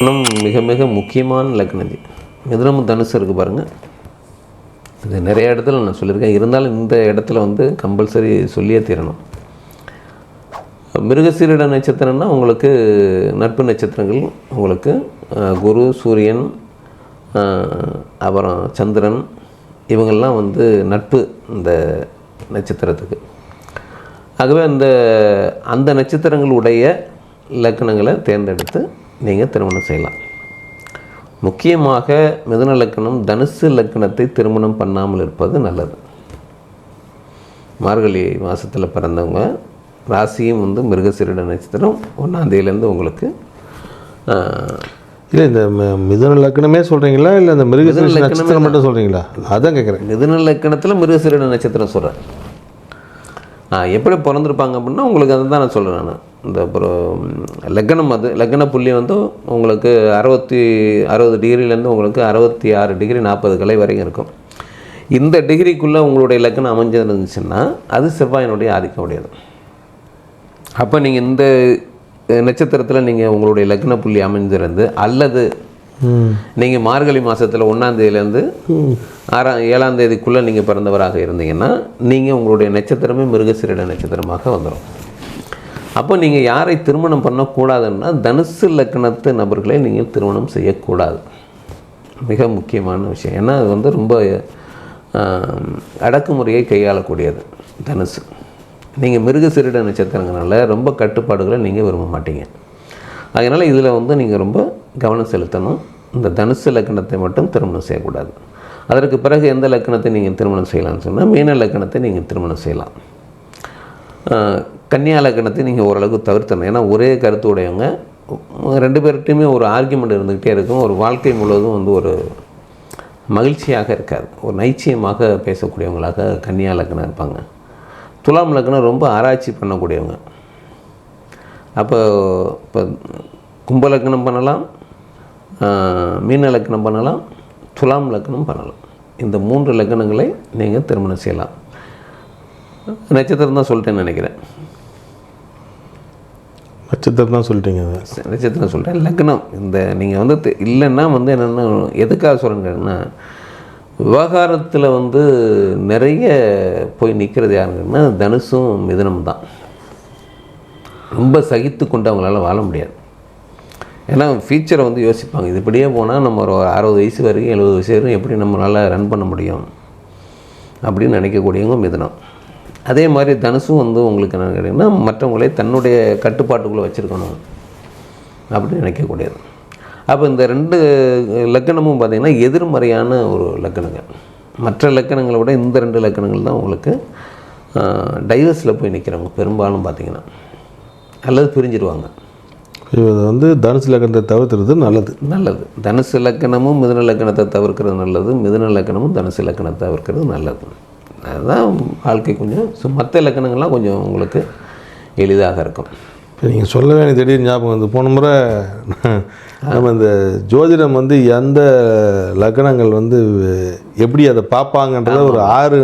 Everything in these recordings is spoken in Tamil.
லக்னம் மிக மிக முக்கியமான லக்னம் இது. மிதுனம் தனுசு இருக்குது பாருங்கள். இது நிறைய இடத்துல நான் சொல்லியிருக்கேன். இருந்தாலும் இந்த இடத்துல வந்து கம்பல்சரி சொல்லியே தீரணும். மிருகசீரிட நட்சத்திரம்னா உங்களுக்கு நட்பு நட்சத்திரங்கள் உங்களுக்கு குரு, சூரியன், அப்புறம் சந்திரன், இவங்கெல்லாம் வந்து நட்பு இந்த நட்சத்திரத்துக்கு. ஆகவே அந்த நட்சத்திரங்களுடைய லக்கணங்களை தேர்ந்தெடுத்து நீங்கள் திருமணம் செய்யலாம். முக்கியமாக மிதுன லக்கணம் தனுசு லக்கணத்தை திருமணம் பண்ணாமல் இருப்பது நல்லது. மார்கழி மாதத்தில் பிறந்தவங்க, ராசியும் வந்து மிருகசீரிட நட்சத்திரம் 1ஆம் தேதியிலேருந்து உங்களுக்கு இல்லை இந்த மிதுன லக்கணமே சொல்கிறீங்களா இல்லை இந்த மிருகசீரிட நட்சத்திரம் மட்டும் சொல்கிறீங்களா? அதான் கேட்குறேன். மிதுன லக்கணத்தில் மிருகசீரிட நட்சத்திரம் சொல்கிறேன். எப்படி பிறந்திருப்பாங்க அப்படின்னா உங்களுக்கு அதை தான் நான் சொல்கிறேன். நான் இந்த லக்னம் லக்ன புள்ளி வந்து உங்களுக்கு 60 டிகிரிலேருந்து உங்களுக்கு 66 டிகிரி 40 கலை வரைக்கும் இருக்கும். இந்த டிகிரிக்குள்ளே உங்களுடைய லக்னம் அமைஞ்சிருந்துச்சுன்னா அது செவ்வாயினுடைய ஆதிக்கம் உடையது. அப்போ நீங்கள் இந்த நட்சத்திரத்தில் நீங்கள் உங்களுடைய லக்ன புள்ளி அமைஞ்சிருந்து, அல்லது நீங்கள் மார்கழி மாதத்தில் 1ஆம் தேதியிலேருந்து 7ஆம் தேதிக்குள்ளே நீங்கள் பிறந்தவராக இருந்தீங்கன்னா நீங்கள் உங்களுடைய நட்சத்திரமே மிருகசீரிட நட்சத்திரமாக வந்துடும். அப்போ நீங்கள் யாரை திருமணம் பண்ணக்கூடாதுன்னா தனுசு லக்கணத்து நபர்களை நீங்கள் திருமணம் செய்யக்கூடாது. மிக முக்கியமான விஷயம். ஏன்னா அது வந்து ரொம்ப அடக்குமுறையை கையாளக்கூடியது தனுசு. நீங்கள் மிருகசீரிட நட்சத்திரங்களால ரொம்ப கட்டுப்பாடுகளை நீங்கள் விரும்ப மாட்டீங்க. அதனால் இதில் வந்து நீங்கள் ரொம்ப கவனம் செலுத்தணும். இந்த தனுசு லக்கணத்தை மட்டும் திருமணம் செய்யக்கூடாது. அதற்கு பிறகு எந்த லக்கணத்தை நீங்கள் திருமணம் செய்யலாம்னு சொன்னால் மீன லக்கணத்தை நீங்கள் திருமணம் செய்யலாம். கன்னியா லக்கணத்தை நீங்கள் ஓரளவுக்கு தவிர்த்தணும். ஏன்னா ஒரே கருத்து உடையவங்க 2 பேர்கிட்டையுமே ஒரு ஆர்கியூமெண்ட் இருந்துக்கிட்டே இருக்கும். ஒரு வாழ்க்கை முழுவதும் வந்து ஒரு மகிழ்ச்சியாக இருக்காது. ஒரு நைச்சியமாக பேசக்கூடியவங்களாக கன்னியா லக்கணம் இருப்பாங்க. துலாம் லக்கணம் ரொம்ப ஆராய்ச்சி பண்ணக்கூடியவங்க. இப்போ கும்ப லக்கணம் பண்ணலாம், மீன லக்கணம் பண்ணலாம், துலாம் லக்கணம் பண்ணலாம். இந்த 3 லக்கணங்களை நீங்கள் திருமணம் செய்யலாம். நட்சத்திரம் தான் சொல்லிட்டேன்னு நினைக்கிறேன். நட்சத்திரம் தான் சொல்லிட்டீங்க. நட்சத்திரம் சொல்லிட்டேன். லக்னம் இந்த நீங்கள் வந்து இல்லைன்னா வந்து என்னென்னா எதுக்காக சொல்கிறேன்னா, விவகாரத்தில் வந்து நிறைய போய் நிற்கிறது யாருங்கன்னா தனுசும் மிதுனம் தான். ரொம்ப சகித்து கொண்டு அவங்களால வாழ முடியாது. ஏன்னா ஃபியூச்சரை வந்து யோசிப்பாங்க. இது இப்படியே போனால் நம்ம ஒரு 60 வயசு வரைக்கும் 70 வயசு வரைக்கும் எப்படி நம்மளால் ரன் பண்ண முடியும் அப்படின்னு நினைக்கக்கூடியவங்க மிதுனம். அதே மாதிரி தனுசும் வந்து உங்களுக்கு என்ன கேட்டிங்கன்னா மற்றவங்களே தன்னுடைய கட்டுப்பாட்டுக்குள்ளே வச்சுருக்கணும் அப்படின்னு நினைக்கக்கூடியது. அப்போ இந்த 2 லக்கணமும் பார்த்திங்கன்னா எதிர்மறையான ஒரு லக்கணங்கள். மற்ற லக்கணங்களை விட இந்த 2 லக்கணங்கள் தான் உங்களுக்கு டைவர்ஸில் போய் நிற்கிறவங்க பெரும்பாலும் பார்த்திங்கன்னா, அல்லது பிரிஞ்சிடுவாங்க. இது வந்து தனுசு லக்கணத்தை தவிர்க்கிறது நல்லது. தனுசு லக்கணமும் மிதுன லக்கணத்தை தவிர்க்கிறது நல்லது. மிதுன லக்கணமும் தனுசு லக்கணத்தை தவிர்க்கிறது நல்லது. அதுதான் வாழ்க்கை கொஞ்சம் மற்ற லக்கணங்கள்லாம் கொஞ்சம் உங்களுக்கு எளிதாக இருக்கும். இப்போ நீங்கள் சொல்லவே எனக்கு திடீர்னு ஞாபகம் வந்து போன முறை நம்ம இந்த ஜோதிடம் வந்து எந்த லக்கணங்கள் வந்து எப்படி அதை பார்ப்பாங்கன்றத ஒரு 6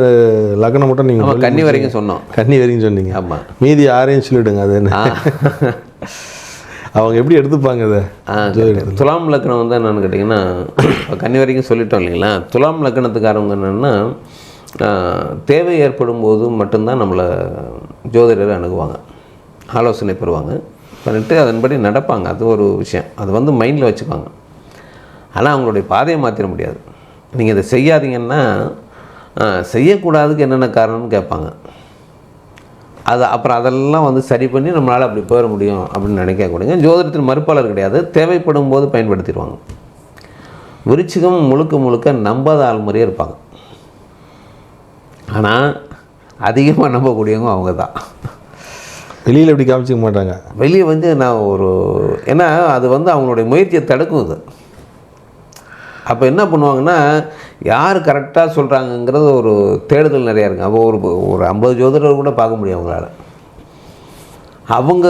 லக்கணம் மட்டும் நீங்கள் கன்னி வரைக்கும் சொன்னோம். கன்னி வரைக்கும் சொன்னீங்க. ஆமாம். மீதி 6 சொல்லிவிடுங்க. அது என்ன அவங்க எப்படி எடுத்துப்பாங்க அதை? துலாம் லக்கணம் வந்து என்னென்னு கேட்டிங்கன்னா, கன்னி வரைக்கும் சொல்லிட்டோம் இல்லைங்களா. துலாம் லக்கணத்துக்காரவங்க என்னென்னா தேவை ஏற்படும் போது மட்டும்தான் நம்மளை ஜோதிடரை அணுகுவாங்க, ஆலோசனை பெறுவாங்க, பண்ணிட்டு அதன்படி நடப்பாங்க. அது ஒரு விஷயம். அது வந்து மைண்டில் வச்சுக்குவாங்க. ஆனால் அவங்களுடைய பாதையை மாற்றிட முடியாது. நீங்கள் இதை செய்யாதீங்கன்னா செய்யக்கூடாதுக்கு என்னென்ன காரணம்னு கேட்பாங்க. அப்புறம் அதெல்லாம் வந்து சரி பண்ணி நம்மளால் அப்படி போயிட முடியும் அப்படின்னு நினைக்கக்கூடியங்க. ஜோதிடத்தில் மறுப்பாளர் கிடையாது. தேவைப்படும் போது பயன்படுத்திடுவாங்க. விருச்சிகம் முழுக்க நம்பாத ஆள் மாதிரியே இருப்பாங்க. ஆனால் அதிகமாக நம்பக்கூடியவங்க அவங்க தான். வெளியில் எப்படி காமிச்சிக்க மாட்டாங்க. வெளியே வந்து நான் ஏன்னா அது வந்து அவங்களுடைய முயற்சியை தடுக்கும். அது அப்போ என்ன பண்ணுவாங்கன்னா, யார் கரெக்டாக சொல்கிறாங்கங்கிறது ஒரு தேடுதல் நிறையா இருக்குது. அப்போ ஒரு 50 ஜோதிடர் கூட பார்க்க முடியும் அவங்களால. அவங்க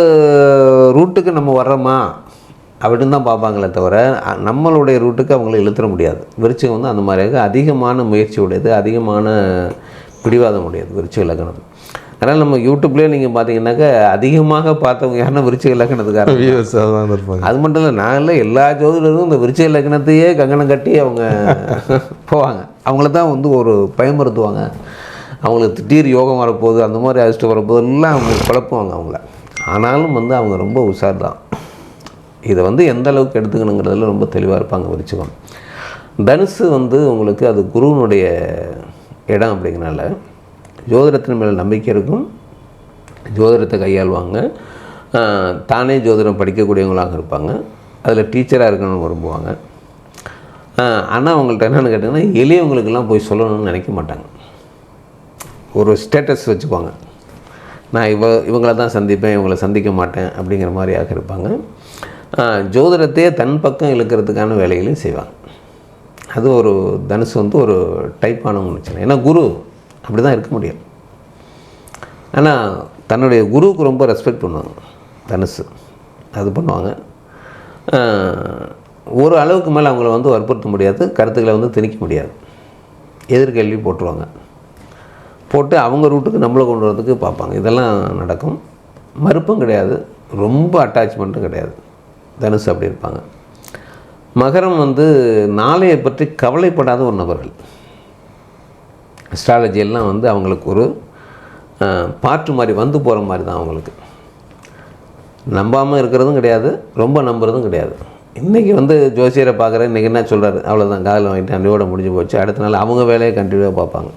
ரூட்டுக்கு நம்ம வர்றோமா அப்படின்னு தான் பார்ப்பாங்களே தவிர நம்மளுடைய ரூட்டுக்கு அவங்கள இழுத்துற முடியாது. விருச்சிகம் வந்து அந்த மாதிரியாக அதிகமான முயற்சி உடையது, அதிகமான பிடிவாதம் உடையது விருச்சிக லக்னம். அதனால் நம்ம யூடியூப்லேயே நீங்கள் பார்த்தீங்கன்னாக்கா அதிகமாக பார்த்தவங்க யாருன்னா விருச்சிக லக்னத்துக்காரங்க. இருப்பாங்க. அது மட்டும் இல்லை, நாங்கள்லாம் எல்லா ஜோதிடரும் இந்த விருச்சிக லக்னத்தையே கங்கணம் கட்டி அவங்க போவாங்க. அவங்கள தான் வந்து ஒரு பயமுறுத்துவாங்க. அவங்களுக்கு திடீர் யோகம் வரப்போகுது, அந்த மாதிரி அழைச்சிட்டு வரப்போது எல்லாம் அவங்க குழப்புவாங்க அவங்கள. ஆனாலும் வந்து அவங்க ரொம்ப உஷார் தான். இதை வந்து எந்த அளவுக்கு எடுத்துக்கணுங்கிறதுல ரொம்ப தெளிவாக இருப்பாங்க விருச்சிகம். தனுசு வந்து உங்களுக்கு அது குருவினுடைய இடம் அப்படிங்கிறனால ஜோதிடத்தின் மேலே நம்பிக்கை இருக்கும், ஜோதிடத்தை கையாளுவாங்க, தானே ஜோதிடம் படிக்கக்கூடியவங்களாக இருப்பாங்க, அதில் டீச்சராக இருக்கணும்னு விரும்புவாங்க. ஆனால் அவங்கள்ட்ட என்னென்னு கேட்டிங்கன்னா எளியவங்களுக்கெல்லாம் போய் சொல்லணும்னு நினைக்க மாட்டாங்க. ஒரு ஸ்டேட்டஸ் வச்சுக்குவாங்க, நான் இவங்கள தான் சந்திப்பேன், இவங்களை சந்திக்க மாட்டேன் அப்படிங்கிற மாதிரியாக இருப்பாங்க. ஜோதிடத்தையே தன் பக்கம் இழுக்கிறதுக்கான வேலைகளையும் செய்வாங்க. அது ஒரு தனுசு வந்து ஒரு டைப்பானவங்க வச்சுக்கணும். ஏன்னா குரு அப்படி தான் இருக்க முடியும். ஆனால் தன்னுடைய குருவுக்கு ரொம்ப ரெஸ்பெக்ட் பண்ணுவாங்க தனுசு. அது பண்ணுவாங்க. ஒரு அளவுக்கு மேலே அவங்கள வந்து வற்புறுத்த முடியாது, கருத்துக்களை வந்து திணிக்க முடியாது. எதிர்கேள்வி போட்டுருவாங்க. போட்டு அவங்க ரூட்டுக்கு நம்மளை கொண்டு வரதுக்கு பார்ப்பாங்க. இதெல்லாம் நடக்கும். மறுப்பும் கிடையாது, ரொம்ப அட்டாச்மெண்ட்டும் கிடையாது. தனுசு அப்படி இருப்பாங்க. மகரம் வந்து நாளையை பற்றி கவலைப்படாத ஒரு நபர்கள். அஸ்ட்ராலஜி எல்லாம் வந்து அவங்களுக்கு ஒரு பாட்டு மாதிரி வந்து போகிற மாதிரி தான். அவங்களுக்கு நம்பாமல் இருக்கிறதும் கிடையாது, ரொம்ப நம்புறதும் கிடையாது. இன்றைக்கி வந்து ஜோசியரை பார்க்குறேன், இன்றைக்கி என்ன சொல்கிறாரு, அவ்வளோதான், காதில் வாங்கிட்டு அன்றையோட முடிஞ்சு போச்சு, அடுத்த நாள் அவங்க வேலையை கண்டினியூவாக பார்ப்பாங்க.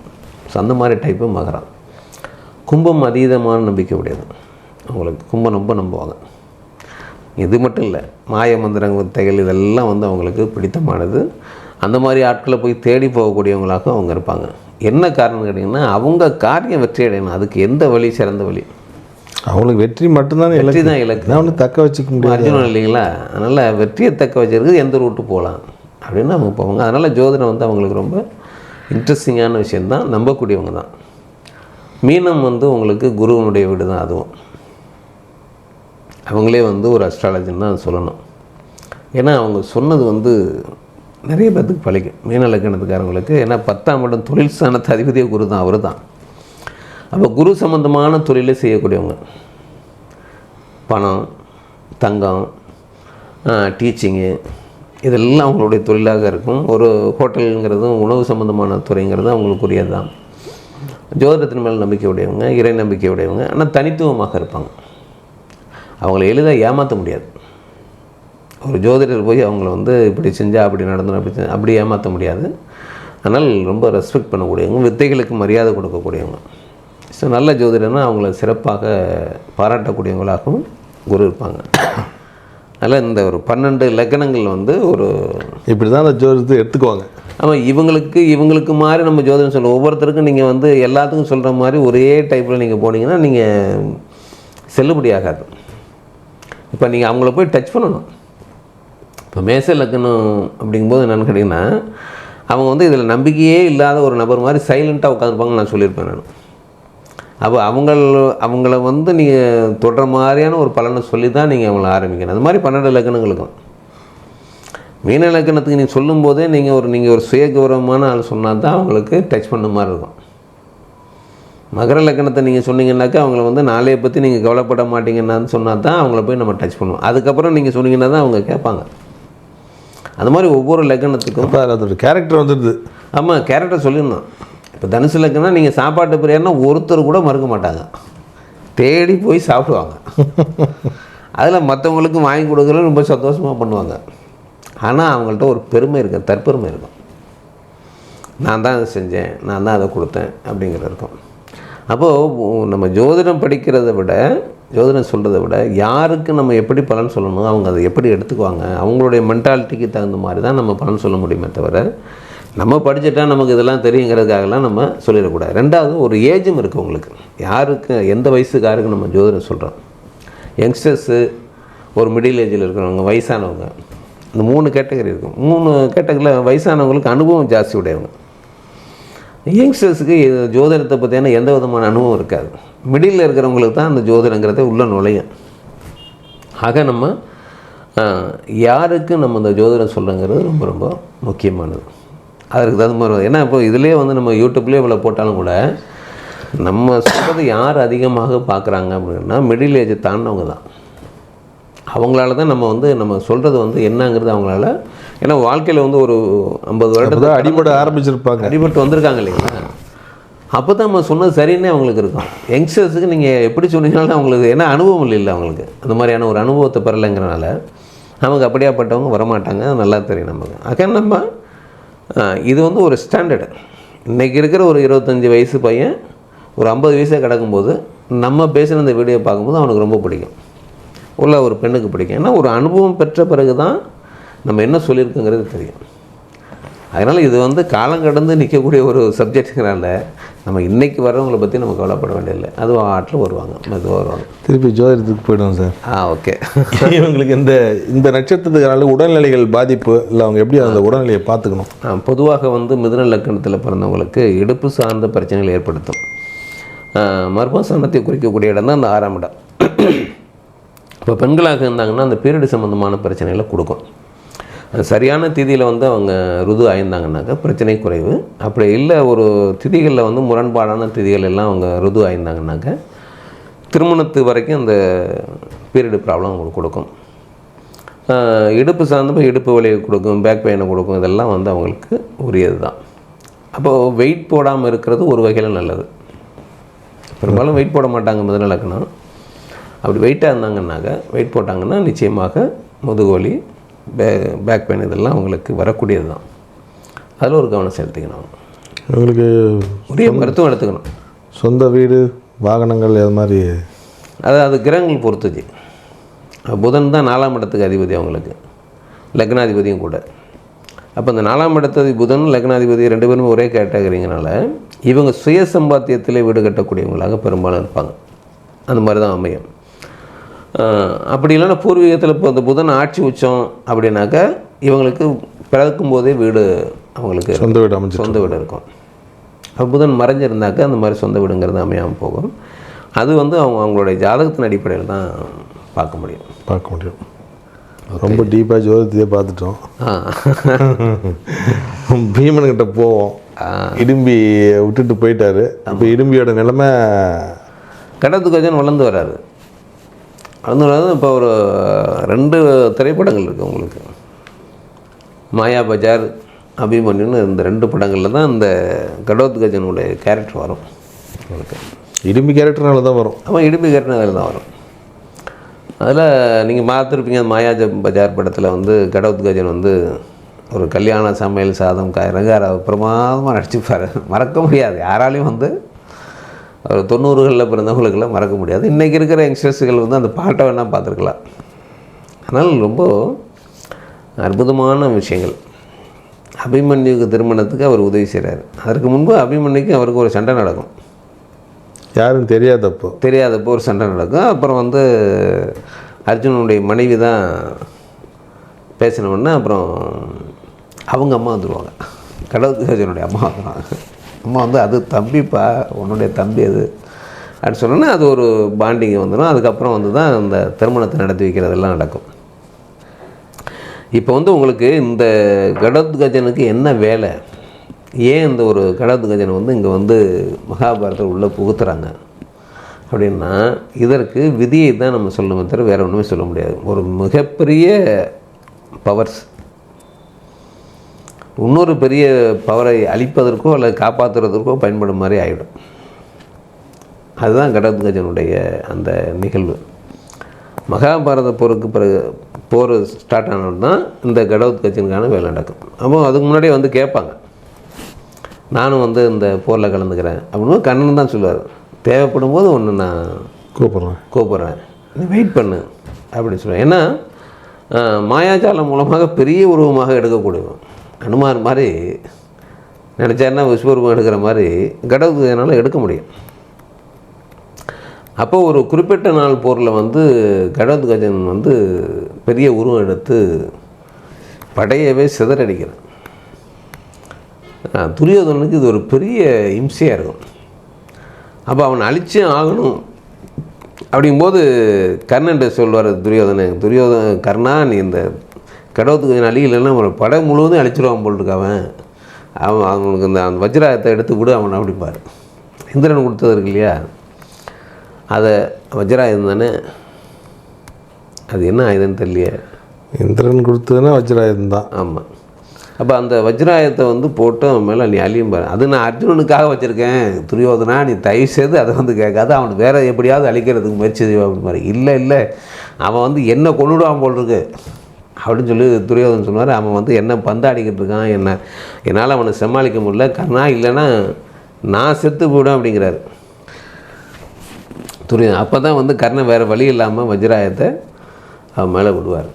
ஸோ அந்த மாதிரி டைப்பு மகரம். கும்பம் அதீதமான நம்பிக்கை உடையது. அவங்களுக்கு கும்பம் ரொம்ப நம்புவாங்க. இது மட்டும் இல்லை, மாய மந்திரங்கள் வித்தைகள் இதெல்லாம் வந்து அவங்களுக்கு பிடித்தமானது. அந்த மாதிரி ஆட்களை போய் தேடி போகக்கூடியவங்களாக அவங்க இருப்பாங்க. என்ன காரணம் கேட்டிங்கன்னா அவங்க காரியம் வெற்றி அடையணும், அதுக்கு எந்த வழி சிறந்த வழி. அவங்களுக்கு வெற்றி மட்டும்தான், வெற்றி தான் இலக்கு. ஒன்று தக்க வச்சுக்க முடியும். அர்ஜுனன் இல்லைங்களா? அதனால் வெற்றியை தக்க வச்சுருக்கு எந்த ரூட்டு போகலாம் அப்படின்னு அவங்க போவாங்க. அதனால் ஜோதிடம் வந்து அவங்களுக்கு ரொம்ப இன்ட்ரெஸ்டிங்கான விஷயந்தான், நம்பக்கூடியவங்க தான். மீனம் வந்து உங்களுக்கு குருவனுடைய வீடு தான். அதுவும் அவங்களே வந்து ஒரு அஸ்ட்ராலஜின்னு தான் சொல்லணும். ஏன்னா அவங்க சொன்னது வந்து நிறைய பேர்த்துக்கு பழிக்கும், மீன லக்னத்துக்காரங்களுக்கு. ஏன்னா 10ஆம் இடம் தொழில் ஸ்தானத்து அதிபதிய குரு தான், அவர் தான். அப்போ குரு சம்பந்தமான தொழிலே செய்யக்கூடியவங்க. பணம், தங்கம், டீச்சிங்கு இதெல்லாம் அவங்களுடைய தொழிலாக இருக்கும். ஒரு ஹோட்டலுங்கிறதும் உணவு சம்பந்தமான துறைங்கிறதும் அவங்களுக்குரியது தான். ஜோதிடத்தின் மேல் நம்பிக்கை உடையவங்க, இறை நம்பிக்கை உடையவங்க. ஆனால் தனித்துவமாக இருப்பாங்க. அவங்கள எளிதாக ஏமாற்ற முடியாது. ஒரு ஜோதிடர் போய் அவங்கள வந்து இப்படி செஞ்சால் அப்படி நடந்தணும் அப்படி ஏமாற்ற முடியாது. அதனால் ரொம்ப ரெஸ்பெக்ட் பண்ணக்கூடியவங்க, வித்தைகளுக்கு மரியாதை கொடுக்கக்கூடியவங்க. ஸோ நல்ல ஜோதிடர்னா அவங்கள சிறப்பாக பாராட்டக்கூடியவங்களாகவும் குரு இருப்பாங்க. அதனால் இந்த ஒரு 12 லக்னங்கள் வந்து ஒரு இப்படி தான் அந்த ஜோதிடத்தை எடுத்துக்குவாங்க. ஆமாம், இவங்களுக்கு மாதிரி நம்ம ஜோதிடம் சொல்லுவோம். ஒவ்வொருத்தருக்கும் நீங்கள் வந்து எல்லாத்துக்கும் சொல்கிற மாதிரி ஒரே டைப்பில் நீங்கள் போனீங்கன்னா நீங்கள் செல்லுபடி ஆகாது. இப்போ நீங்கள் அவங்கள போய் டச் பண்ணணும். இப்போ மேச லக்னம் அப்படிங்கும்போது என்னென்னு கேட்டிங்கன்னா அவங்க வந்து இதில் நம்பிக்கையே இல்லாத ஒரு நபர் மாதிரி சைலண்ட்டாக உட்காந்துருப்பாங்கன்னு நான் சொல்லியிருப்பேன் நான். அப்போ அவங்கள வந்து நீங்கள் தொடுற மாதிரியான ஒரு பலனை சொல்லி தான் நீங்கள் அவங்கள ஆரம்பிக்கணும். அது மாதிரி 12 லக்னங்களுக்கும். மீன லக்னத்துக்கு நீங்கள் சொல்லும்போதே நீங்கள் ஒரு சுய கௌரவமான ஆள் சொன்னால் தான் அவங்களுக்கு டச் பண்ண மாதிரி இருக்கும். மகர லக்னத்தை நீங்கள் சொன்னீங்கன்னாக்கா அவங்கள வந்து நாளையை பற்றி நீங்கள் கவலைப்பட மாட்டீங்கன்னு சொன்னால் தான் அவங்கள போய் நம்ம டச் பண்ணுவோம். அதுக்கப்புறம் நீங்கள் சொன்னீங்கன்னா தான் அவங்க கேட்பாங்க. அது மாதிரி ஒவ்வொரு லக்னத்துக்கும் அதோட கேரக்டர் வந்துடுது. ஆமாம், கேரக்டர் சொல்லிடணும். இப்போ தனுசு லக்னம்னா நீங்கள் சாப்பாட்டு பிரியாருன்னா ஒருத்தர் கூட மறுக்க மாட்டாங்க, தேடி போய் சாப்பிடுவாங்க. அதில் மற்றவங்களுக்கு வாங்கி கொடுக்குறது ரொம்ப சந்தோஷமாக பண்ணுவாங்க. ஆனால் அவங்கள்ட்ட ஒரு பெருமை இருக்கும், தற்பெருமை இருக்கும். நான் தான் அதை செஞ்சேன், நான் தான் அதை கொடுத்தேன் அப்படிங்கிறது இருக்கும். அப்போது நம்ம ஜோதிடம் படிக்கிறத விட, ஜோதிடம் சொல்கிறத விட யாருக்கு நம்ம எப்படி பலன் சொல்லணும், அவங்க அதை எப்படி எடுத்துக்குவாங்க, அவங்களுடைய மென்டாலிட்டிக்கு தகுந்த மாதிரி தான் நம்ம பலன் சொல்ல முடியுமே தவிர நம்ம படிச்சுட்டா நமக்கு இதெல்லாம் தெரியுங்கிறதுக்காகலாம் நம்ம சொல்லிடக்கூடாது. ரெண்டாவது ஒரு ஏஜும் இருக்குது உங்களுக்கு. யாருக்கு எந்த வயசுக்காருக்கு நம்ம ஜோதிடம் சொல்கிறோம். யங்ஸ்டர்ஸு, ஒரு மிடில் ஏஜில் இருக்கிறவங்க, வயசானவங்க, இந்த 3 கேட்டகரி இருக்கும். 3 கேட்டகரியில் வயசானவங்களுக்கு அனுபவம் ஜாஸ்தி உடையவங்க. யங்ஸ்டர்ஸுக்கு ஜோதிடத்தை பற்றியான எந்த விதமான அனுபவம் இருக்காது. மிடில் இருக்கிறவங்களுக்கு தான் அந்த ஜோதிடங்கிறத உள்ள நுழையும். ஆக நம்ம யாருக்கு நம்ம இந்த ஜோதிடம் சொல்லுங்கிறது ரொம்ப ரொம்ப முக்கியமானது. அதற்கு தகுந்த மாதிரி ஏன்னா இப்போ இதிலே வந்து நம்ம யூடியூப்லேயே இவ்வளோ போட்டாலும் கூட நம்ம சொல்கிறது யார் அதிகமாக பார்க்குறாங்க அப்படின்னா மிடில் ஏஜை தாண்டினவங்க தான். அவங்களால தான் நம்ம சொல்கிறது என்னங்கிறது அவங்களால, ஏன்னா வாழ்க்கையில் ஒரு 50 வருடத்துக்கு அடிபட ஆரம்பிச்சிருப்பாங்க, அடிபட்டு வந்திருக்காங்க இல்லைங்களா. அப்போ தான் நம்ம சொன்னது சரின்னே அவங்களுக்கு இருக்கும். யங்ஸ்டர்ஸுக்கு நீங்கள் எப்படி சொன்னீங்கனாலும் அவங்களுக்கு என்ன அனுபவம் இல்லை, அவங்களுக்கு அந்த மாதிரியான ஒரு அனுபவத்தை பெறலைங்கிறனால நமக்கு அப்படியாப்பட்டவங்க வரமாட்டாங்க. அது நல்லா தெரியும் நமக்கு. அதுக்காக நம்ம இது ஒரு ஸ்டாண்டர்டு. இன்றைக்கி இருக்கிற ஒரு 25 வயசு பையன் ஒரு 50 வயசாக கிடக்கும்போது நம்ம பேசுகிற இந்த வீடியோ பார்க்கும்போது அவனுக்கு ரொம்ப பிடிக்கும், உள்ள ஒரு பெண்ணுக்கு பிடிக்கும். ஏன்னா ஒரு அனுபவம் பெற்ற பிறகு தான் நம்ம என்ன சொல்லியிருக்குங்கிறது தெரியும். அதனால் இது காலம் கடந்து நிற்கக்கூடிய ஒரு சப்ஜெக்ட்டுங்கிறனால நம்ம இன்றைக்கி வர்றவங்களை பற்றி நம்ம கவலைப்பட வேண்டியதில்லை. அதுவும் ஆட்டில் வருவாங்க, மெதுவாக வருவாங்க. திருப்பி ஜோதிடத்துக்கு போய்டுவோம் சார். ஓகே. இவங்களுக்கு இந்த நட்சத்திரத்துக்குனால உடல்நிலைகள் பாதிப்பு இல்லை, அவங்க எப்படி அந்த உடல்நிலையை பார்த்துக்கணும்? பொதுவாக மிதுன லக்கணத்தில் பிறந்தவங்களுக்கு இடுப்பு சார்ந்த பிரச்சனைகள் ஏற்படுத்தும். மர்மஸ்தானத்தை குறிக்கக்கூடிய இடம் தான் அந்த 6ஆம் இடம். இப்போ பெண்களாக இருந்தாங்கன்னா அந்த பீரியடு சம்மந்தமான பிரச்சனைகளை கொடுக்கும். சரியான திதியில் அவங்க ருது ஆயிருந்தாங்கன்னாக்கா பிரச்சனை குறைவு. அப்படி இல்லை, ஒரு திதிகளில் முரண்பாடான திதிகள் எல்லாம் அவங்க ருது ஆயிருந்தாங்கன்னாக்கா திருமணத்து வரைக்கும் அந்த பீரியடு ப்ராப்ளம் அவங்களுக்கு கொடுக்கும். இடுப்பு சார்ந்த இடுப்பு வலியை கொடுக்கும், பேக் பெயினை கொடுக்கும். இதெல்லாம் அவங்களுக்கு உரியது தான். அப்போது வெயிட் போடாமல் இருக்கிறது ஒரு வகையில் நல்லது. பெரும்பாலும் வெயிட் போட மாட்டாங்க மிதுன லக்னம். அப்படி வெயிட்டாக இருந்தாங்கன்னாக்க, வெயிட் போட்டாங்கன்னா நிச்சயமாக முதுகுவலி, பேக் பெயின் இதெல்லாம் அவங்களுக்கு வரக்கூடியது தான். அதில் ஒரு கவனம் செலுத்திக்கணும். அவங்களுக்கு உரிய மருத்துவம் எடுத்துக்கணும். சொந்த வீடு, வாகனங்கள் அது மாதிரி, அது கிரகங்கள் பொறுத்துச்சு. புதன் தான் 4ஆம் இடத்துக்கு அதிபதி, அவங்களுக்கு லக்னாதிபதியும் கூட. அப்போ இந்த 4ஆம் இடத்ததி புதன், லக்னாதிபதி 2 பேருமே ஒரே கேட்டகரிங்கனால இவங்க சுய சம்பாத்தியத்திலே வீடு கட்டக்கூடியவங்களாக பெரும்பாலும் இருப்பாங்க. அந்த மாதிரி தான் அமையும். அப்படி இல்லைன்னா பூர்வீகத்தில் இப்போ இந்த புதன் ஆட்சி உச்சம் அப்படின்னாக்கா இவங்களுக்கு பிறக்கும் போதே வீடு அவங்களுக்கு சொந்த வீடு இருக்கும். அப்போ புதன் மறைஞ்சிருந்தாக்கா அந்த மாதிரி சொந்த வீடுங்கிறது அமையாமல் போகும். அது அவங்களுடைய ஜாதகத்தின் அடிப்படையில் தான் பார்க்க முடியும். ரொம்ப டீப்பாக ஜோதிடத்தையே பார்த்துட்டோம். பீமன்கிட்ட போவோம், இடும்பி விட்டுட்டு போயிட்டாரு. இப்போ இடும்பியோட நிலைமை கடத்துக்கஜன் வளர்ந்து வராது. இப்போ ஒரு 2 திரைப்படங்கள் இருக்குது உங்களுக்கு. மாயா பஜார், அபிமன்யுன்னு இந்த 2 படங்களில் தான் இந்த கடோத்கஜனுடைய கேரக்டர் வரும் உங்களுக்கு. இடும்பி கேரக்டர்னால தான் வரும். ஆமாம், இடும்பி கேரக்டர்னால தான் வரும். அதில் நீங்கள் பார்த்துருப்பீங்க, மாயா பஜார் படத்தில் கடோத்கஜன் ஒரு கல்யாண சமையல் சாதம் காய்கறி பிரமாதமாக நடிச்சுப்பார். மறக்க முடியாது யாராலையும் ஒரு 90களில் பிறந்தவங்களுக்கெல்லாம் மறக்க முடியாது. இன்றைக்கி இருக்கிற யங்ஸ்டர்ஸுகள் அந்த பாட்டை வேணால் பார்த்துருக்கலாம். அதனால் ரொம்ப அற்புதமான விஷயங்கள். அபிமன்யுக்கு திருமணத்துக்கு அவர் உதவி செய்கிறார். அதற்கு முன்பு அபிமன்யுக்கு அவருக்கு ஒரு சண்டை நடக்கும். யாரும் தெரியாதப்போ ஒரு சண்டை நடக்கும். அப்புறம் அர்ஜுனனுடைய மனைவி தான் பேசினோன்னா அப்புறம் அவங்க அம்மா வந்துடுவாங்க. கடவுத்கஜனுடைய அம்மா வந்துடுவாங்க. அம்மா அது தம்பிப்பா, உன்னுடைய தம்பி அது அப்படின்னு சொன்னோன்னா அது ஒரு பாண்டிங் வந்துடும். அதுக்கப்புறம் தான் அந்த திருமணத்தை நடத்தி வைக்கிறதெல்லாம் நடக்கும். இப்போ உங்களுக்கு இந்த கடோத்கஜனுக்கு என்ன வேலை, ஏன் இந்த ஒரு கடோத்கஜனை இங்கே மகாபாரதத்தில் உள்ளே புகுத்துறாங்க அப்படின்னா, இதற்கு விதியை தான் நம்ம சொல்லணுமே தவிர வேறு ஒன்றுமே சொல்ல முடியாது. ஒரு மிகப்பெரிய பவர்ஸ் இன்னொரு பெரிய பவரை அழிப்பதற்கோ அல்லது காப்பாற்றுறதற்கோ பயன்படும் மாதிரி ஆகிடும். அதுதான் கடோத்கஜனுடைய அந்த நிகழ்வு. மகாபாரத போருக்கு பிறகு போர் ஸ்டார்ட் ஆனது தான் இந்த கடோத்கஜனுக்கான வேலை நடக்கும். அப்போ அதுக்கு முன்னாடியே கேட்பாங்க, நானும் இந்த போரில் கலந்துக்கிறேன் அப்படின்னு கண்ணன் தான் சொல்லுவார். தேவைப்படும் போது ஒன்று நான் கூப்பிட்றேன், நீ வெயிட் பண்ணு அப்படின்னு சொல்லுவேன். ஏன்னா மாயாஜாலம் மூலமாக பெரிய உருவமாக எடுக்கக்கூடியவன். அனுமார் மாதிரி நினச்சாருன்னா விஸ்வரூபம் எடுக்கிற மாதிரி கடவுள்னால் எடுக்க முடியும். அப்போ ஒரு குறிப்பிட்ட நாள் போரில் கடோத்கஜன் பெரிய உருவம் எடுத்து படையவே சிதறடிக்கிறான். துரியோதனனுக்கு இது ஒரு பெரிய இம்சையாக இருக்கும். அப்போ அவனை அழிச்சே ஆகணும் அப்படிங்கும்போது கர்ணன்ட்ட சொல்வார் துரியோதன கர்ணா, நீ இந்த கடவுத்துக்கு அழியலைன்னா அவனை படம் முழுவதும் அழிச்சிடுவான் போல் இருக்காவன், அவனுக்கு அந்த வஜ்ராயத்தை எடுத்து விடு அவனை அப்படிப்பார். இந்திரன் கொடுத்தது இருக்கு இல்லையா, அதை வஜ்ராயுதம் தானே, அது என்ன ஆயுதம்னு தெரியலையே. இந்திரன் கொடுத்ததுன்னா வஜ்ராயுதம் தான். ஆமாம். அப்போ அந்த வஜ்ராயத்தை வந்து போட்டு அவன் மேலே நீ அழியும் பாரு. அது நான் அர்ஜுனனுக்காக வச்சுருக்கேன், துரியோதனா நீ தயவு செய்து அதை வந்து கேட்காத, அவனுக்கு வேறு எப்படியாவது அழிக்கிறதுக்கு முயற்சி செய்வா அப்படின்னு மாதிரி. இல்லை அவன் வந்து என்ன கொண்டுடுவான் போல் இருக்கு அப்படின்னு சொல்லி துரியோதனன் சொன்னார். அவன் வந்து என்ன பந்தாடிக்கிட்டு இருக்கான், என்னால் அவனை சமாளிக்க முடியல கர்ணா, இல்லைன்னா நான் செத்து போயிடும் அப்படிங்கிறாரு துரியோதனன். அப்போ தான் வந்து கர்ணன் வேறு வழி இல்லாமல் வஜ்ராயத்தை அவன் மேலே விடுவார்.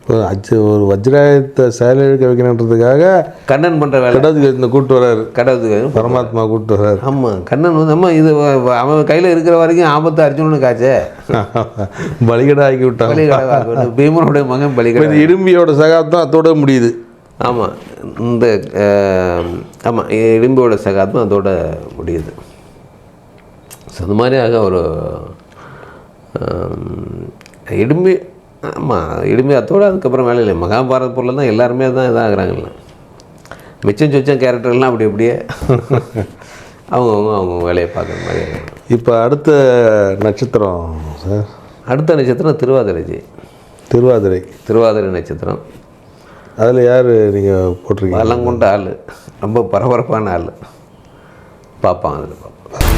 ஒரு வஜ்ராயத்தை செயலிழக்க வைக்கணுன்றதுக்காக கண்ணன் பண்ணுற வேலை கடவுளுக்கு கூப்பிட்டு வர்றாரு, கடவுளுக்கு பரமாத்மா கூப்பிட்டு வர்றாரு. ஆமாம், கண்ணன் வந்து அம்மா இது அவன் கையில் இருக்கிற வரைக்கும் ஆபத்து அர்ஜுனனுக்கு ஆச்சே, பலிகடை ஆக்கி விட்டாங்க. பீமனுடைய மகன் பலிகடை. இடும்பியோட சகாப்தம் அதோட முடியுது. ஆமாம், இந்த ஆமாம் இடும்பியோட சகாப்தம் அதோட முடியுது. ஸோ அது மாதிரியாக ஒரு இடும்பி, ஆமாம் இடும்பி அதோட அதுக்கப்புறம் வேலை இல்லை. மகாபாரத பொருள் தான் எல்லாருமே தான் இதாகிறாங்கல்ல. மிச்சம் சொச்சம் கேரக்டர்லாம் அப்படி அப்படியே அவங்க வேலையை பார்க்குற மாதிரி. இப்போ அடுத்த நட்சத்திரம் சார், அடுத்த நட்சத்திரம் திருவாதிரை நட்சத்திரம். அதில் யார் நீங்கள் போட்டிருக்கீங்க? பலம் கொண்ட ஆள், ரொம்ப பரபரப்பான ஆள் பார்ப்பாங்க. அதில் பார்ப்போம்.